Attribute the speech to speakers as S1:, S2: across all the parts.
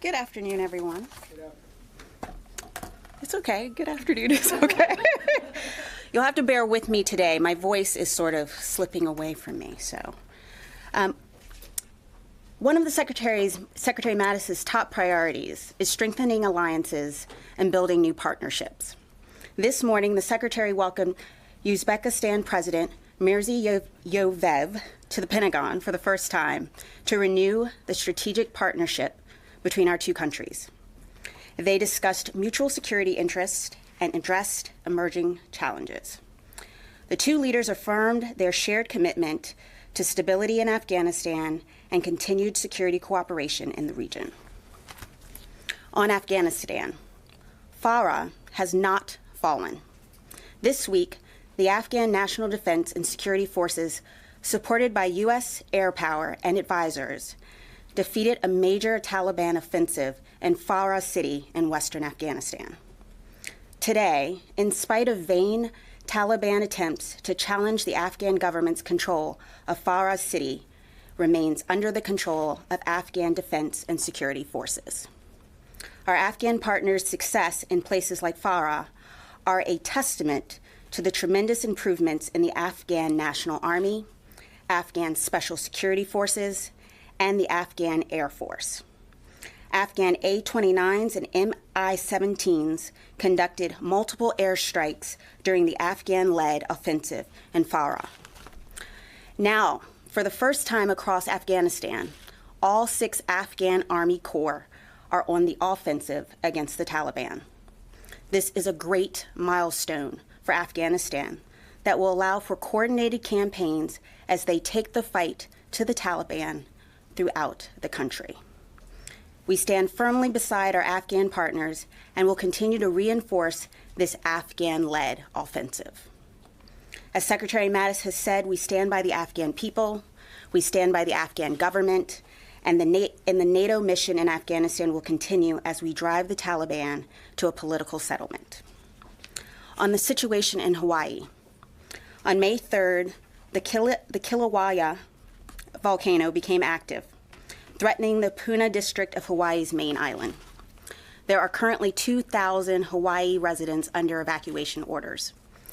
S1: Good afternoon, everyone. It's okay. Good afternoon is okay. You'll have to bear with me today. My voice is sort of slipping away from me. So, one of the Secretary Mattis's top priorities is strengthening alliances and building new partnerships. This morning, the Secretary welcomed Uzbekistan President Mirziyoyev to the Pentagon for the first time to renew the strategic partnership between our two countries. They discussed mutual security interests and addressed emerging challenges. The two leaders affirmed their shared commitment to stability in Afghanistan and continued security cooperation in the region. On Afghanistan, FARA has not fallen. This week, the Afghan National Defense and Security Forces, supported by U.S. air power and advisors, defeated a major Taliban offensive in Farah city in western Afghanistan. Today, in spite of vain Taliban attempts to challenge the Afghan government's control of Farah city, remains under the control of Afghan defense and security forces. Our Afghan partners' success in places like Farah are a testament to the tremendous improvements in the Afghan National Army, Afghan Special Security Forces, and the Afghan Air Force. Afghan A-29s and Mi-17s conducted multiple airstrikes during the Afghan-led offensive in Farah. Now, for the first time across Afghanistan, all 6 Afghan Army Corps are on the offensive against the Taliban. This is a great milestone for Afghanistan that will allow for coordinated campaigns as they take the fight to the Taliban throughout the country. We stand firmly beside our Afghan partners and will continue to reinforce this Afghan-led offensive. As Secretary Mattis has said, we stand by the Afghan people, we stand by the Afghan government, and the NATO mission in Afghanistan will continue as we drive the Taliban to a political settlement. On the situation in Hawaii, on May 3rd, the Kilauea volcano became active, threatening the Puna district of Hawaii's main island. There are currently 2,000 Hawaii residents under evacuation orders.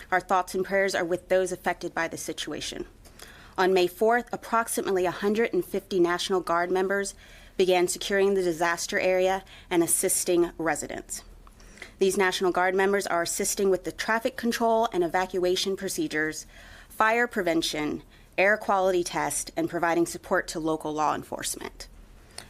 S1: Our thoughts and prayers are with those affected by the situation. On May 4th, approximately 150 National Guard members began securing the disaster area and assisting residents. These National Guard members are assisting with the traffic control and evacuation procedures, fire prevention, air quality test, and providing support to local law enforcement.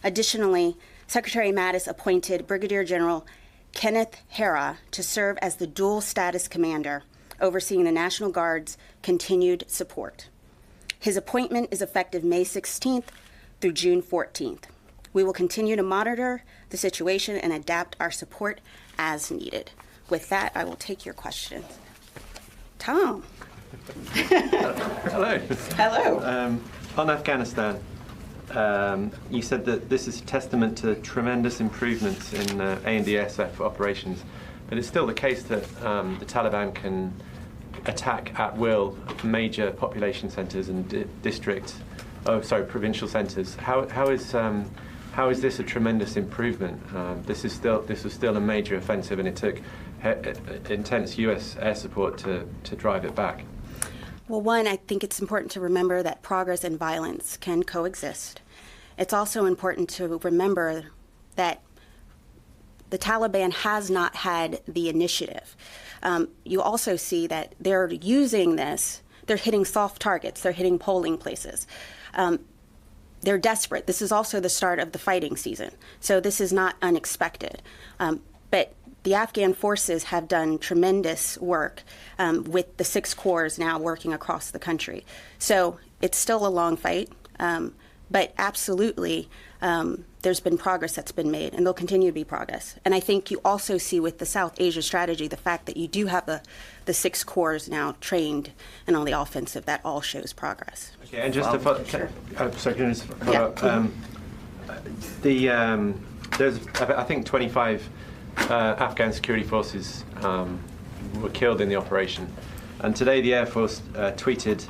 S1: Additionally, Secretary Mattis appointed Brigadier General Kenneth Hara to serve as the dual status commander, overseeing the National Guard's continued support. His appointment is effective May 16th through June 14th. We will continue to monitor the situation and adapt our support as needed. With that, I will take your questions. Tom.
S2: Hello.
S1: Hello.
S2: On Afghanistan, you said that this is a testament to tremendous improvements in ANDSF operations, but it's still the case that the Taliban can attack at will major population centres and provincial centres. How is this a tremendous improvement? This was still a major offensive, and it took intense U.S. air support to drive it back.
S1: Well, one, I think it's important to remember that progress and violence can coexist. It's also important to remember that the Taliban has not had the initiative. You also see that they're using this, they're hitting soft targets, they're hitting polling places. They're desperate. This is also the start of the fighting season, so this is not unexpected. But the Afghan forces have done tremendous work with the 6 corps now working across the country. So it's still a long fight, but absolutely there's been progress that's been made, and there'll continue to be progress. And I think you also see with the South Asia strategy the fact that you do have the 6 corps now trained and on the offensive. That all shows progress.
S2: Okay, and just to follow,
S1: sure.
S2: Sorry, can I just follow up? There's, I think, 25 Afghan security forces were killed in the operation. And today the Air Force tweeted,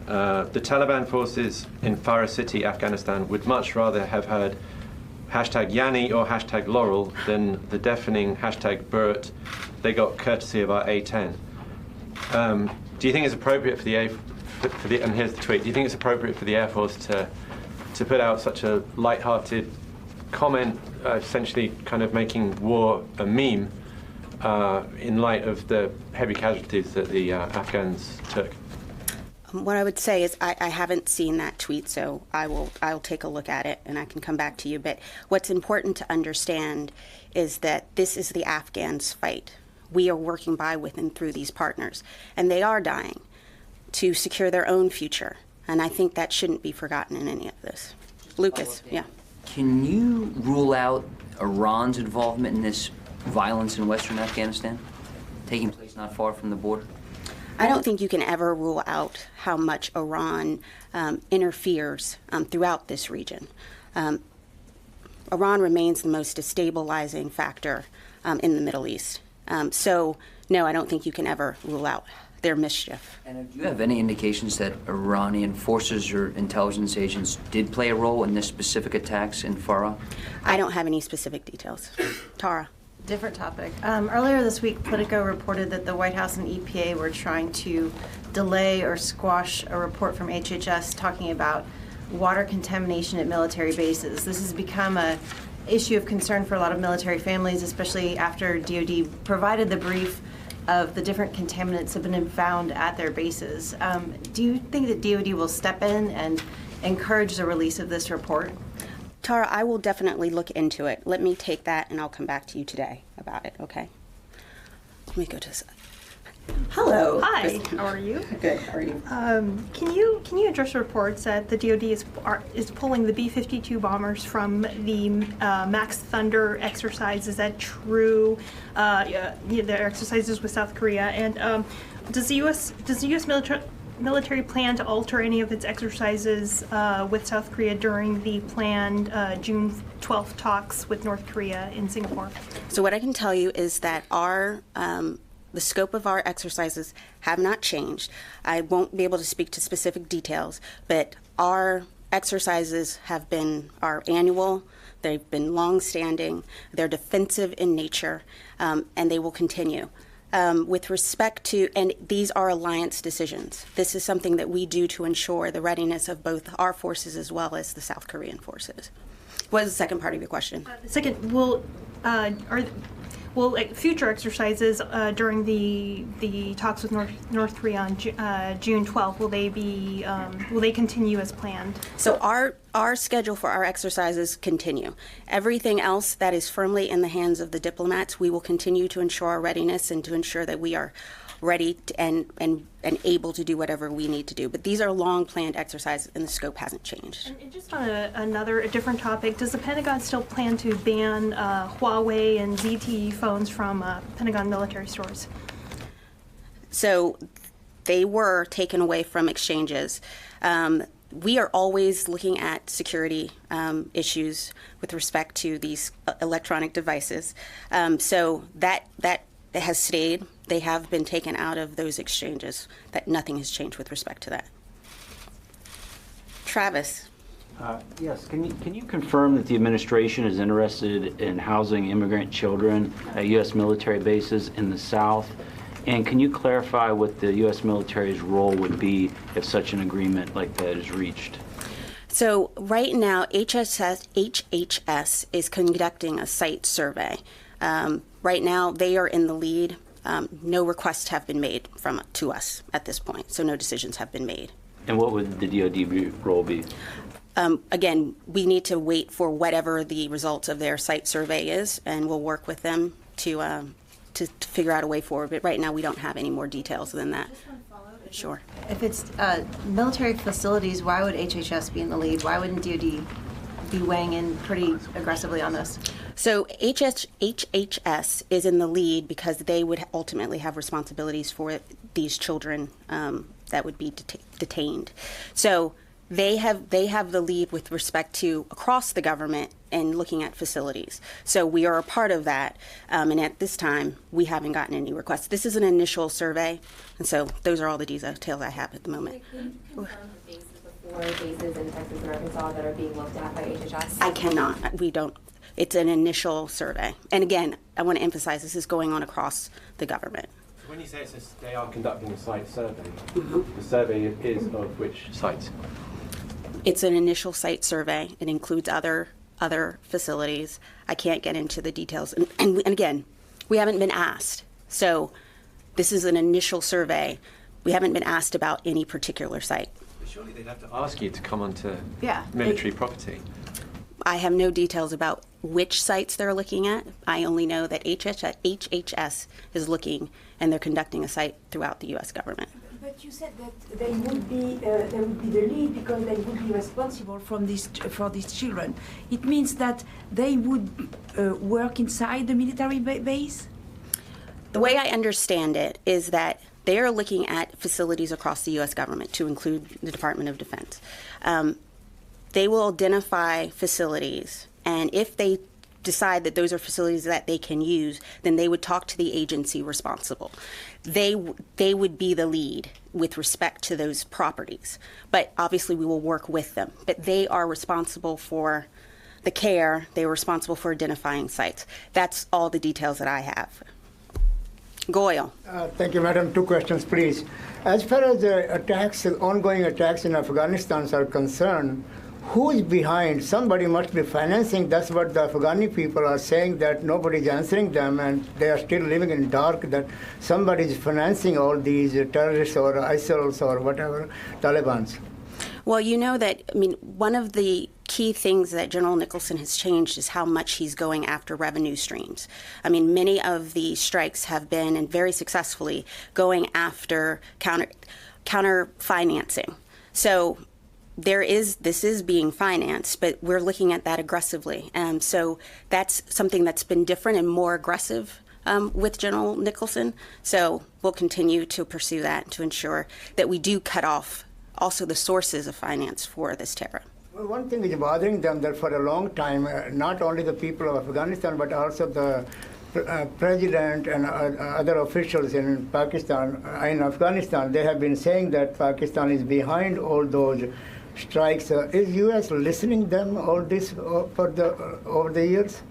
S2: the Taliban forces in Farah city, Afghanistan, would much rather have heard hashtag Yanni or hashtag Laurel than the deafening hashtag Burt they got courtesy of our A10. Do you think it's appropriate for the and here's the tweet, do you think it's appropriate for the Air Force to put out such a light-hearted comment, essentially kind of making war a meme in light of the heavy casualties that the Afghans took?
S1: What I would say is I haven't seen that tweet, so I'll take a look at it and I can come back to you. But what's important to understand is that this is the Afghans' fight. We are working by, with, and through these partners, and they are dying to secure their own future. And I think that shouldn't be forgotten in any of this. Lucas, yeah.
S3: Can you rule out Iran's involvement in this violence in Western Afghanistan, taking place not far from the border?
S1: I don't think you can ever rule out how much Iran interferes throughout this region. Iran remains the most destabilizing factor in the Middle East. So, no, I don't think you can ever rule out their mischief.
S3: And do you have any indications that Iranian forces or intelligence agents did play a role in this specific attacks in Farah?
S1: I don't have any specific details. Tara.
S4: Different topic. Earlier this week, Politico reported that the White House and EPA were trying to delay or squash a report from HHS talking about water contamination at military bases. This has become an issue of concern for a lot of military families, especially after DoD provided the brief of the different contaminants that have been found at their bases. Do you think that DoD will step in and encourage the release of this report?
S1: Tara, I will definitely look into it. Let me take that and I'll come back to you today about it, okay? Let me go to this. Hello.
S5: Hi, how are you?
S1: Good, how are you?
S5: Can you address reports that the DoD is pulling the B-52 bombers from the Max Thunder exercise? Is that true? Their exercises with South Korea, and does the U.S. military plan to alter any of its exercises with South Korea during the planned June 12th talks with North Korea in Singapore?
S1: So what I can tell you is that the scope of our exercises have not changed. I won't be able to speak to specific details, but our exercises are annual, they've been long-standing, they're defensive in nature, and they will continue. With respect to, and these are alliance decisions. This is something that we do to ensure the readiness of both our forces as well as the South Korean forces. What is the second part of your question?
S5: The second, will future exercises during the talks with North Korea on June 12th, will they continue as planned?
S1: So our schedule for our exercises continue. Everything else that is firmly in the hands of the diplomats, we will continue to ensure our readiness and to ensure that we are ready and able to do whatever we need to do. But these are long-planned exercises, and the scope hasn't changed.
S5: And just on a different topic, does the Pentagon still plan to ban Huawei and ZTE phones from Pentagon military stores?
S1: So they were taken away from exchanges. We are always looking at security issues with respect to these electronic devices. So that has stayed. They have been taken out of those exchanges. That nothing has changed with respect to that. Travis.
S6: Yes, can you confirm that the administration is interested in housing immigrant children at U.S. military bases in the South? And can you clarify what the U.S. military's role would be if such an agreement like that is reached?
S1: So right now, HHS is conducting a site survey. Right now, they are in the lead. No requests have been made to us at this point, so no decisions have been made.
S6: And what would the DoD role be?
S1: Again, we need to wait for whatever the results of their site survey is, and we'll work with them to figure out a way forward. But right now, we don't have any more details than that. Sure.
S4: If it's military facilities, why would HHS be in the lead? Why wouldn't DoD be weighing in pretty aggressively on this?
S1: So HHS is in the lead because they would ultimately have responsibilities for these children that would be detained. So they have the lead with respect to across the government and looking at facilities. So we are a part of that, and at this time we haven't gotten any requests. This is an initial survey, and so those are all the details I have at the moment.
S7: Can you confirm the bases before 4 bases in Texas and Arkansas that are being looked at by HHS?
S1: I cannot. We don't. It's an initial survey. And again, I want to emphasize this is going on across the government.
S2: When you say it says they are conducting a site survey, the survey is of which sites?
S1: It's an initial site survey. It includes other facilities. I can't get into the details. And again, we haven't been asked. So this is an initial survey. We haven't been asked about any particular site.
S2: Surely they'd have to ask you to come onto
S4: Yeah.
S2: military property.
S1: I have no details about which sites they're looking at. I only know that HHS is looking, and they're conducting a site throughout the U.S. government.
S8: But you said that they would be the lead because they would be responsible for these children. It means that they would work inside the military base?
S1: The way I understand it is that they are looking at facilities across the U.S. government, to include the Department of Defense. They will identify facilities, and if they decide that those are facilities that they can use, then they would talk to the agency responsible. They would be the lead with respect to those properties. But obviously we will work with them. But they are responsible for the care. They are responsible for identifying sites. That's all the details that I have. Goyle.
S9: Thank you, Madam. 2 questions, please. As far as the ongoing attacks in Afghanistan are concerned, who is behind? Somebody must be financing. That's what the Afghani people are saying, that nobody's answering them, and they are still living in dark, that somebody is financing all these terrorists or ISILs or whatever, Talibans.
S1: Well, you know that, I mean, one of the key things that General Nicholson has changed is how much he's going after revenue streams. I mean, many of the strikes have been, and very successfully, going after counter financing. So this is being financed, but we're looking at that aggressively. So that's something that's been different and more aggressive with General Nicholson. So we'll continue to pursue that to ensure that we do cut off also the sources of finance for this terror.
S9: Well, one thing is bothering them that for a long time, not only the people of Afghanistan, but also the president and other officials in Pakistan, in Afghanistan, they have been saying that Pakistan is behind all those strikes. Is U.S. listening them all this over the years?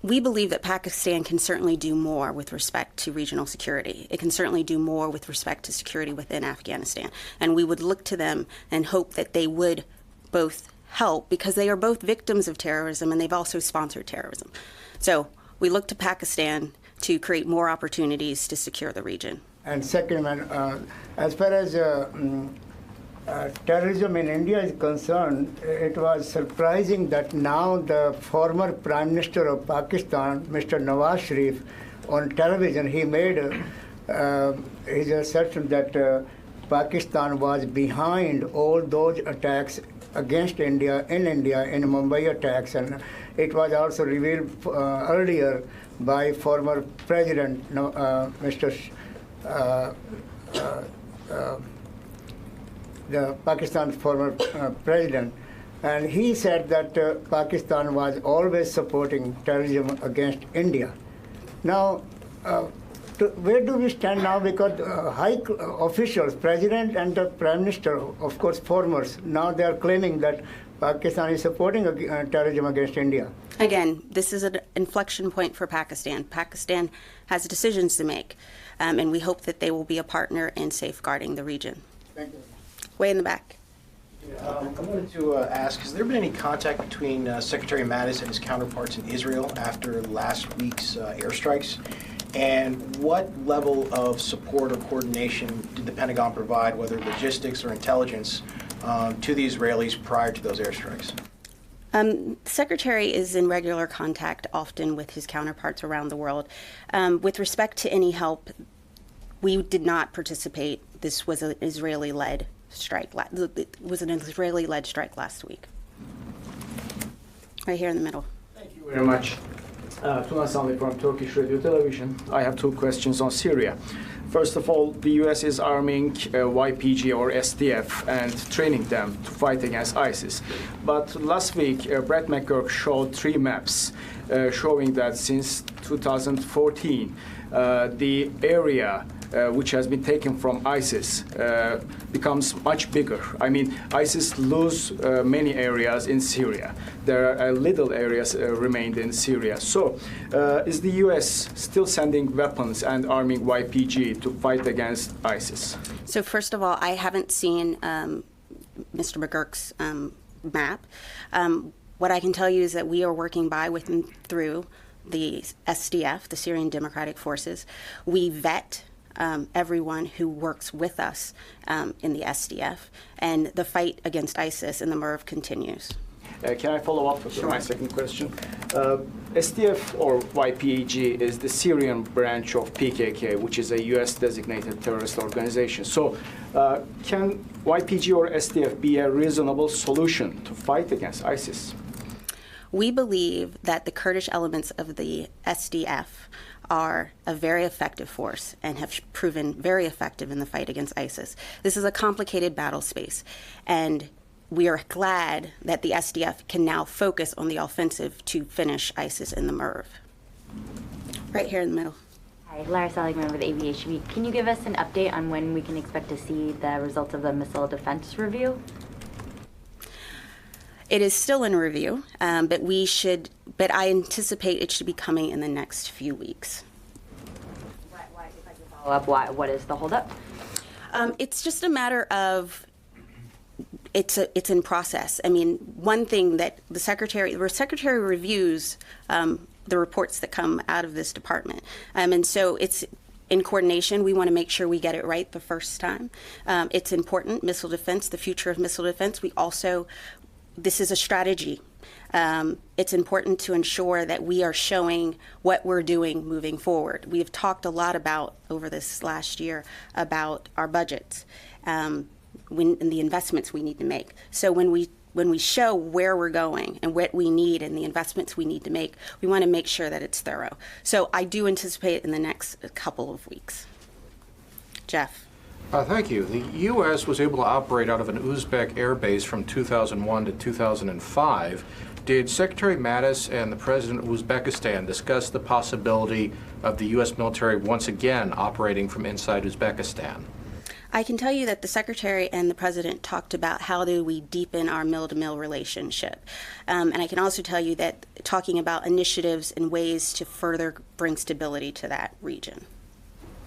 S1: We believe that Pakistan can certainly do more with respect to regional security. It can certainly do more with respect to security within Afghanistan. And we would look to them and hope that they would both help, because they are both victims of terrorism and they've also sponsored terrorism. So we look to Pakistan to create more opportunities to secure the region.
S9: And second, as far as terrorism in India is concerned, it was surprising that now the former Prime Minister of Pakistan, Mr. Nawaz Sharif, on television, he made his assertion that Pakistan was behind all those attacks against India, in Mumbai attacks, and it was also revealed earlier by former President, the Pakistan's former president, and he said that Pakistan was always supporting terrorism against India. Now, where do we stand now? Because high officials, president and the prime minister, of course, formers, now they are claiming that Pakistan is supporting terrorism against India.
S1: Again, this is an inflection point for Pakistan. Pakistan has decisions to make, and we hope that they will be a partner in safeguarding the region.
S9: Thank you.
S1: Way in the back.
S10: I wanted to ask, has there been any contact between Secretary Mattis and his counterparts in Israel after last week's airstrikes? And what level of support or coordination did the Pentagon provide, whether logistics or intelligence, to the Israelis prior to those airstrikes?
S1: The Secretary is in regular contact often with his counterparts around the world. With respect to any help, we did not participate. This was an Israeli-led strike. It was an Israeli-led strike last week. Right here in the middle.
S11: Thank you very much. Tuna Sanli from Turkish Radio Television. I have 2 questions on Syria. First of all, the U.S. is arming YPG or SDF and training them to fight against ISIS. But last week, Brett McGurk showed 3 maps showing that since 2014, the area which has been taken from ISIS, becomes much bigger. I mean, ISIS lose many areas in Syria. There are little areas remained in Syria. So, is the U.S. still sending weapons and arming YPG to fight against ISIS?
S1: So first of all, I haven't seen Mr. McGurk's map. What I can tell you is that we are working with and through the SDF, the Syrian Democratic Forces. We vet everyone who works with us in the SDF, and the fight against ISIS in the MERV continues.
S11: Can I follow up with my second question? SDF or YPG is the Syrian branch of PKK, which is a U.S. designated terrorist organization. So can YPG or SDF be a reasonable solution to fight against ISIS?
S1: We believe that the Kurdish elements of the SDF are a very effective force and have proven very effective in the fight against ISIS. This is a complicated battle space, and we are glad that the SDF can now focus on the offensive to finish ISIS in the MERV. Right here in the middle.
S12: Hi, Lara Seligman with Aviation Week. Can you give us an update on when we can expect to see the results of the missile defense review?
S1: It is still in review, but I anticipate it should be coming in the next few weeks.
S12: If I can follow up, what is the holdup?
S1: It's just a matter of it's in process. I mean, one thing that the secretary reviews the reports that come out of this department, and so it's in coordination. We want to make sure we get it right the first time. It's important, missile defense, the future of missile defense. This is a strategy. It's important to ensure that we are showing what we're doing moving forward. We have talked a lot over this last year about our budgets and the investments we need to make. So when we show where we're going and what we need and the investments we need to make, we want to make sure that it's thorough. So I do anticipate in the next couple of weeks. Jeff.
S13: Thank you. The U.S. was able to operate out of an Uzbek air base from 2001 to 2005. Did Secretary Mattis and the President of Uzbekistan discuss the possibility of the U.S. military once again operating from inside Uzbekistan?
S1: I can tell you that the Secretary and the President talked about how do we deepen our mill-to-mill relationship. And I can also tell you that talking about initiatives and ways to further bring stability to that region.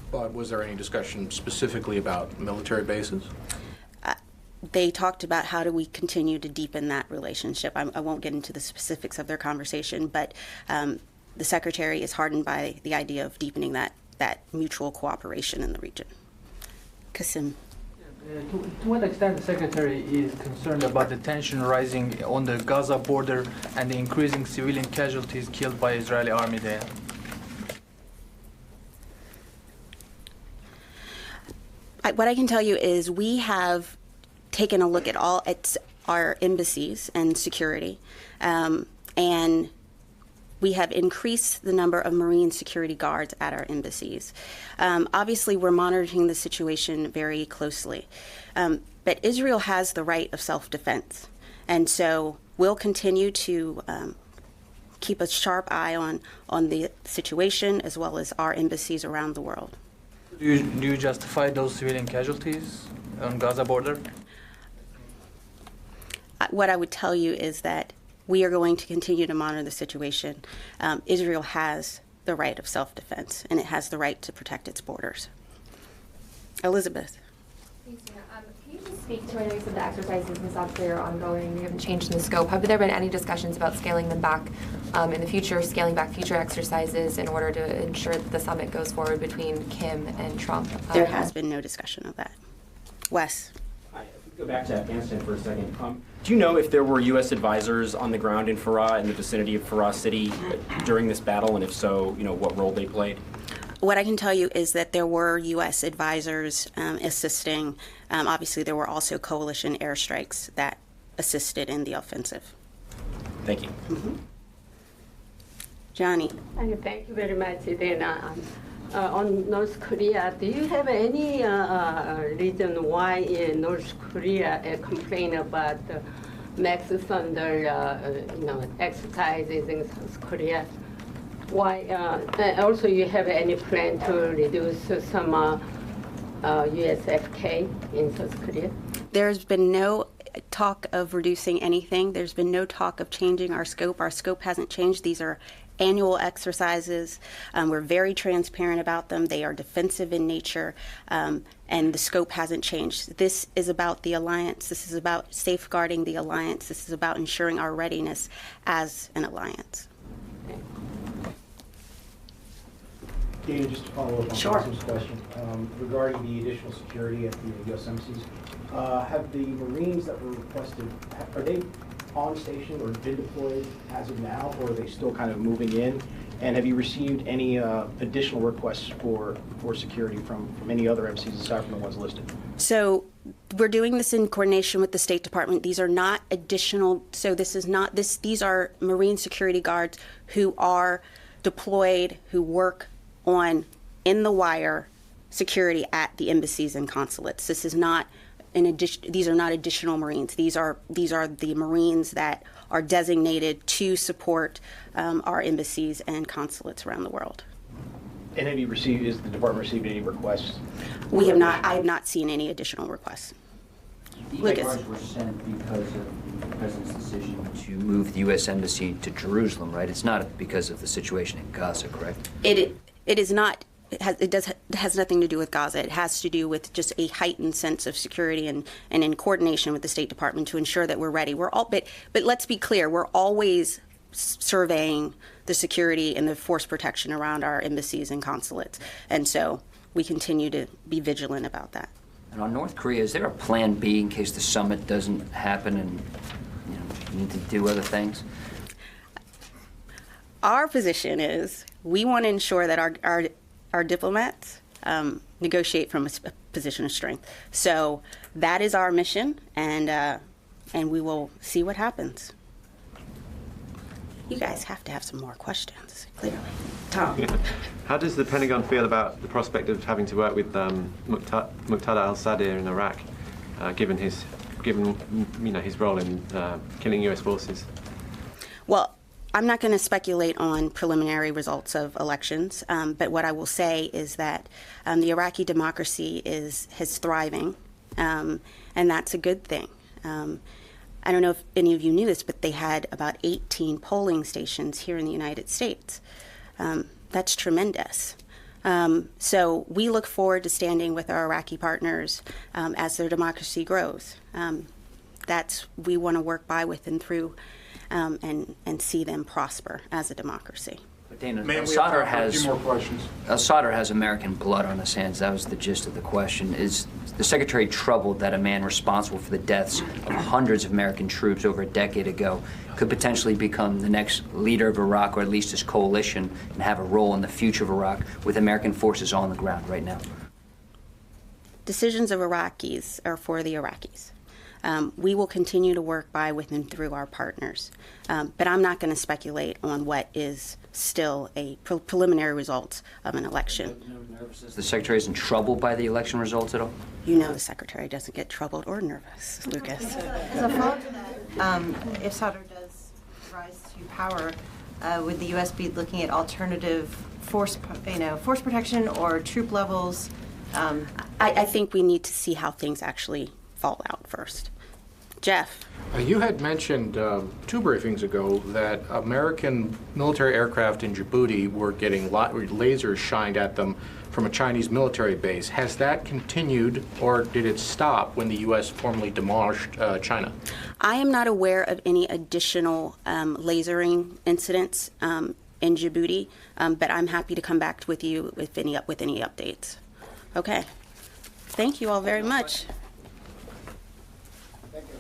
S13: But was there any discussion specifically about military bases?
S1: They talked about how do we continue to deepen that relationship. I won't get into the specifics of their conversation, but the Secretary is heartened by the idea of deepening that mutual cooperation in the region. Kasim.
S14: To what extent the Secretary is concerned about the tension rising on the Gaza border and the increasing civilian casualties killed by Israeli army there?
S1: What I can tell you is we have taken a look at our embassies and security, and we have increased the number of Marine security guards at our embassies. Obviously, we're monitoring the situation very closely, but Israel has the right of self-defense, and so we'll continue to keep a sharp eye on the situation as well as our embassies around the world.
S14: Do you justify those civilian casualties on Gaza border?
S1: What I would tell you is that we are going to continue to monitor the situation. Israel has the right of self-defense, and it has the right to protect its borders. Elizabeth.
S7: Thanks, Tina. Can you just speak to, I know you said the exercises in South Korea are ongoing, they haven't changed in the scope. Have there been any discussions about scaling them back in the future, scaling back future exercises in order to ensure that the summit goes forward between Kim and Trump?
S1: There has been no discussion of that. Wes.
S15: Hi, if we go back to Afghanistan for a second. Do you know if there were U.S. advisors on the ground in Farah, in the vicinity of Farah City during this battle, and if so, what role they played?
S1: What I can tell you is that there were U.S. advisors assisting. Obviously, there were also coalition airstrikes that assisted in the offensive.
S15: Thank you.
S1: Mm-hmm. Johnny.
S16: Thank you very much, Dana. On North Korea, do you have any reason why North Korea complain about Max Thunder exercises in South Korea? why, also you have any plan to reduce some USFK in South Korea?
S1: There's been no talk of reducing anything. There's been no talk of changing our scope. Our scope hasn't changed. These are annual exercises. We're very transparent about them. They are defensive in nature, and the scope hasn't changed. This is about the alliance. This is about safeguarding the alliance. This is about ensuring our readiness as an alliance.
S10: Dana, just to follow up on Councilman's question regarding the additional security at the U.S. embassies, have the Marines that were requested, are they on station or been deployed as of now, or are they still kind of moving in? And have you received any additional requests for security from any other embassies aside from the ones listed?
S1: So we're doing this in coordination with the State Department. These are not additional, so this is not, these are Marine security guards who are deployed, who work on in the wire security at the embassies and consulates. This is not in addition, these are not additional Marines. These are the Marines that are designated to support our embassies and consulates around the world.
S10: And have you received, is the department received any requests?
S1: We have not, I have not seen any additional requests.
S3: The guards were sent because of the president's decision to move the U.S. Embassy to Jerusalem, right? It's not because of the situation in Gaza, correct?
S1: It is not. It has nothing to do with Gaza. It has to do with just a heightened sense of security and in coordination with the State Department to ensure that we're ready. We're all, but let's be clear, we're always surveying the security and the force protection around our embassies and consulates. And so we continue to be vigilant about that.
S3: And on North Korea, is there a plan B in case the summit doesn't happen and you need to do other things?
S1: Our position is we want to ensure that our diplomats negotiate from a position of strength. So that is our mission, and we will see what happens. You guys have to have some more questions, clearly. Tom.
S2: How does the Pentagon feel about the prospect of having to work with Muqtada al-Sadr in Iraq, given his role in killing U.S. forces?
S1: Well, I'm not going to speculate on preliminary results of elections, but what I will say is that the Iraqi democracy is thriving, and that's a good thing. I don't know if any of you knew this, but they had about 18 polling stations here in the United States. That's tremendous. So we look forward to standing with our Iraqi partners as their democracy grows. We want to work by, with, and through and see them prosper as a democracy.
S3: But Dana, al-Sadr has American blood on his hands. That was the gist of the question. Is the Secretary troubled that a man responsible for the deaths of hundreds of American troops over a decade ago could potentially become the next leader of Iraq, or at least his coalition, and have a role in the future of Iraq with American forces on the ground right now?
S1: Decisions of Iraqis are for the Iraqis. We will continue to work by, with, and through our partners. But I'm not going to speculate on what is still a preliminary results of an election.
S3: The Secretary isn't troubled by the election results at all?
S1: You know the Secretary doesn't get troubled or nervous, Lucas.
S4: As a follow-up to that, if Sadr does rise to power, would the U.S. be looking at alternative force protection or troop levels?
S1: I think we need to see how things actually fall out first. Jeff.
S13: You had mentioned 2 briefings ago that American military aircraft in Djibouti were getting lasers shined at them from a Chinese military base. Has that continued, or did it stop when the U.S. formally demolished China?
S1: I am not aware of any additional lasering incidents in Djibouti, but I'm happy to come back with you with any updates. Okay. Thank you all very much.
S10: Thank you.